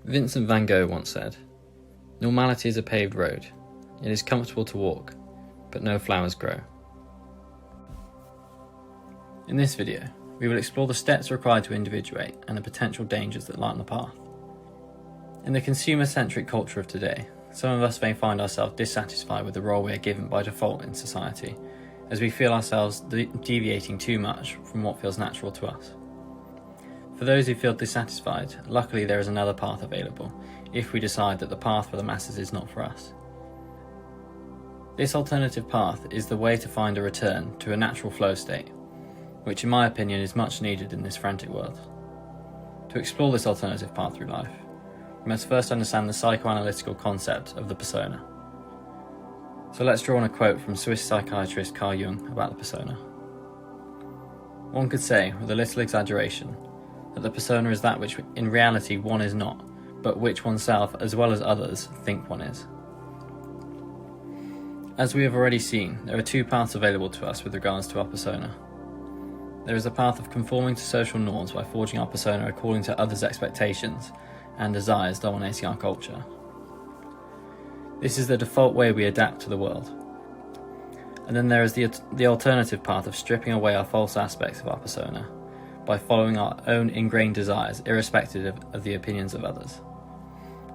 Vincent van Gogh once said, "Normality is a paved road. It is comfortable to walk, but no flowers grow." In this video, we will explore the steps required to individuate and the potential dangers that lie on the path. In the consumer-centric culture of today, some of us may find ourselves dissatisfied with the role we are given by default in society, as we feel ourselves deviating too much from what feels natural to us. For those who feel dissatisfied, luckily there is another path available, if we decide that the path for the masses is not for us. This alternative path is the way to find a return to a natural flow state, which in my opinion is much needed in this frantic world. To explore this alternative path through life, we must first understand the psychoanalytical concept of the persona. So let's draw on a quote from Swiss psychiatrist Carl Jung about the persona. One could say, with a little exaggeration, that the persona is that which in reality one is not, but which oneself as well as others think one is. As we have already seen, there are two paths available to us with regards to our persona. There is a path of conforming to social norms by forging our persona according to others' expectations and desires dominating our culture. This is the default way we adapt to the world. And then there is the alternative path of stripping away our false aspects of our persona by following our own ingrained desires irrespective of the opinions of others.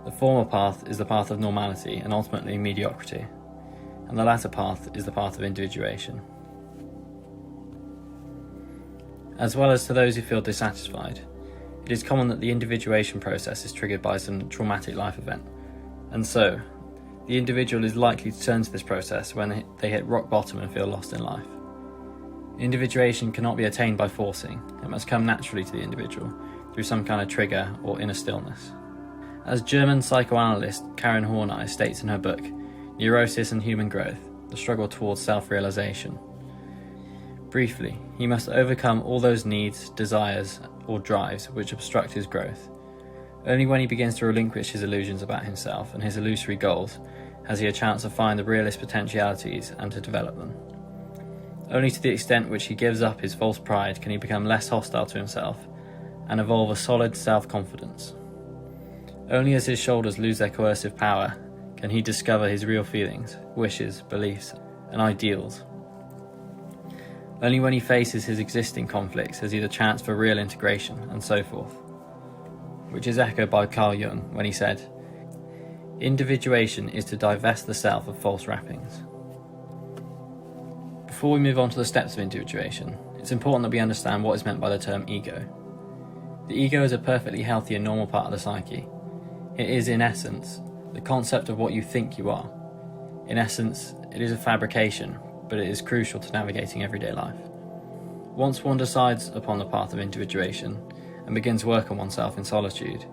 The former path is the path of normality and ultimately mediocrity, and the latter path is the path of individuation. As well as to those who feel dissatisfied, it is common that the individuation process is triggered by some traumatic life event, and so, the individual is likely to turn to this process when they hit rock bottom and feel lost in life. Individuation cannot be attained by forcing, it must come naturally to the individual, through some kind of trigger or inner stillness. As German psychoanalyst Karen Horney states in her book, Neurosis and Human Growth, The Struggle Towards Self-Realization, briefly, he must overcome all those needs, desires, or drives which obstruct his growth. Only when he begins to relinquish his illusions about himself and his illusory goals has he a chance to find the realist potentialities and to develop them. Only to the extent which he gives up his false pride can he become less hostile to himself and evolve a solid self-confidence. Only as his shoulders lose their coercive power can he discover his real feelings, wishes, beliefs, and ideals. Only when he faces his existing conflicts has he the chance for real integration, and so forth. Which is echoed by Carl Jung when he said, "Individuation is to divest the self of false wrappings." Before we move on to the steps of individuation, it's important that we understand what is meant by the term ego. The ego is a perfectly healthy and normal part of the psyche. It is, in essence, the concept of what you think you are. In essence, it is a fabrication, but it is crucial to navigating everyday life. Once one decides upon the path of individuation and begins work on oneself in solitude,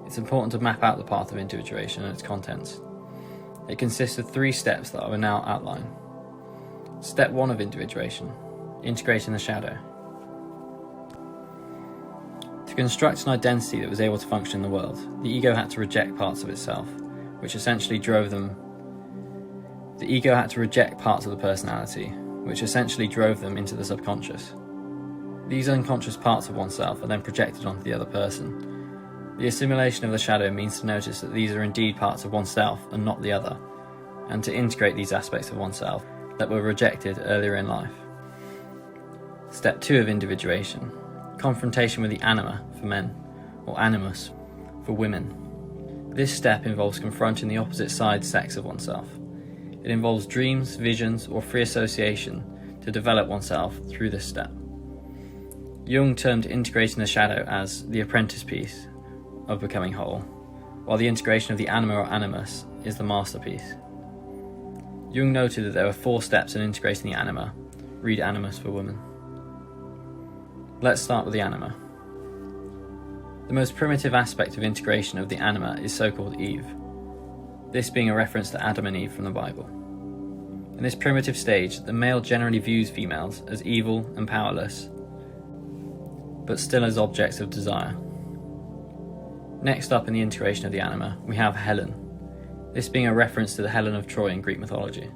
it's important to map out the path of individuation and its contents. It consists of 3 steps that I will now outline. Step 1 of individuation, integrating the shadow. To construct an identity that was able to function in the world, the ego had to reject parts of itself, which essentially drove them. The ego had to reject parts of the personality, which essentially drove them into the subconscious. These unconscious parts of oneself are then projected onto the other person. The assimilation of the shadow means to notice that these are indeed parts of oneself and not the other, and to integrate these aspects of oneself that were rejected earlier in life. Step 2 of individuation, confrontation with the anima for men, or animus for women. This step involves confronting the opposite side sex of oneself. It involves dreams, visions, or free association to develop oneself through this step. Jung termed integrating the shadow as the apprentice piece of becoming whole, while the integration of the anima or animus is the masterpiece. Jung noted that there were 4 steps in integrating the anima, read animus for women. Let's start with the anima. The most primitive aspect of integration of the anima is so-called Eve, this being a reference to Adam and Eve from the Bible. In this primitive stage, the male generally views females as evil and powerless, but still as objects of desire. Next up in the integration of the anima, we have Helen, this being a reference to the Helen of Troy in Greek mythology.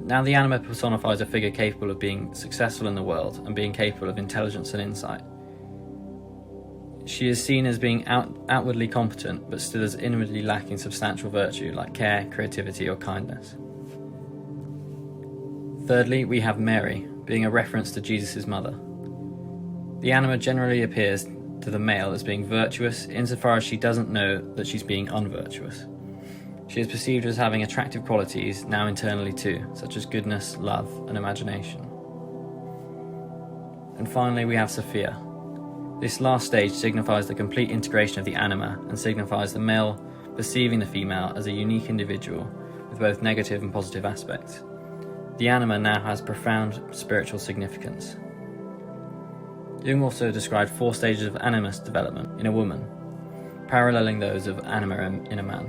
Now the anima personifies a figure capable of being successful in the world and being capable of intelligence and insight. She is seen as being outwardly competent, but still as inwardly lacking substantial virtue like care, creativity, or kindness. Thirdly, we have Mary, being a reference to Jesus' mother. The anima generally appears to the male as being virtuous insofar as she doesn't know that she's being unvirtuous. She is perceived as having attractive qualities now internally too, such as goodness, love, and imagination. And finally, we have Sophia. This last stage signifies the complete integration of the anima and signifies the male perceiving the female as a unique individual with both negative and positive aspects. The anima now has profound spiritual significance. Jung also described 4 stages of animus development in a woman, paralleling those of anima in a man.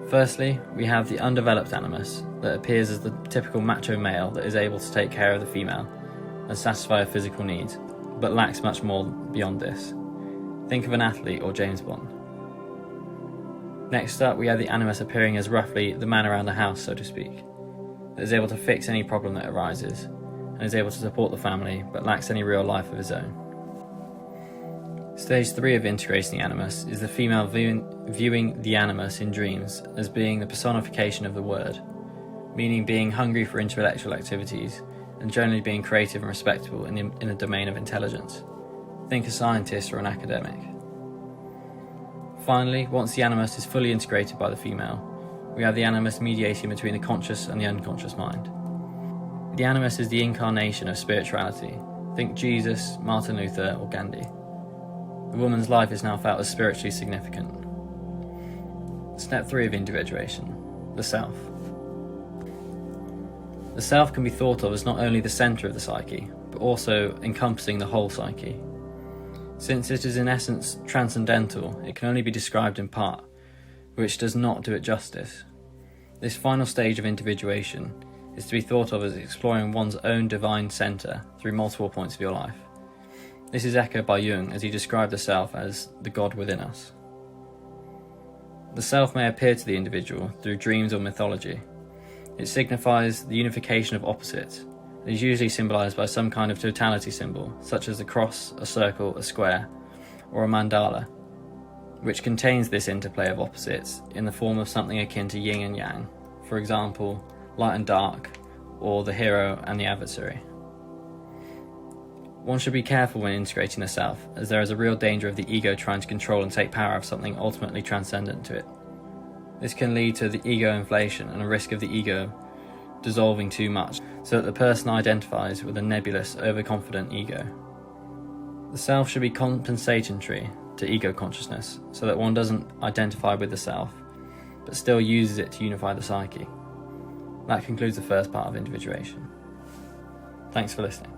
Firstly, we have the undeveloped animus that appears as the typical macho male that is able to take care of the female and satisfy her physical needs, but lacks much more beyond this. Think of an athlete or James Bond. Next up, we have the animus appearing as roughly the man around the house, so to speak, that is able to fix any problem that arises, and is able to support the family, but lacks any real life of his own. Stage 3 of integrating the animus is the female viewing the animus in dreams as being the personification of the word, meaning being hungry for intellectual activities and generally being creative and respectable in the domain of intelligence. Think a scientist or an academic. Finally, once the animus is fully integrated by the female, we have the animus mediating between the conscious and the unconscious mind. The animus is the incarnation of spirituality. Think Jesus, Martin Luther, or Gandhi. The woman's life is now felt as spiritually significant. Step 3 of individuation, the self. The self can be thought of as not only the centre of the psyche, but also encompassing the whole psyche. Since it is in essence transcendental, it can only be described in part, which does not do it justice. This final stage of individuation is to be thought of as exploring one's own divine centre through multiple points of your life. This is echoed by Jung as he described the self as the God within us. The self may appear to the individual through dreams or mythology. It signifies the unification of opposites and is usually symbolised by some kind of totality symbol, such as a cross, a circle, a square, or a mandala, which contains this interplay of opposites in the form of something akin to yin and yang, for example, light and dark, or the hero and the adversary. One should be careful when integrating the self, as there is a real danger of the ego trying to control and take power of something ultimately transcendent to it. This can lead to the ego inflation and a risk of the ego dissolving too much, so that the person identifies with a nebulous, overconfident ego. The self should be compensatory to ego consciousness, so that one doesn't identify with the self, but still uses it to unify the psyche. That concludes the first part of individuation. Thanks for listening.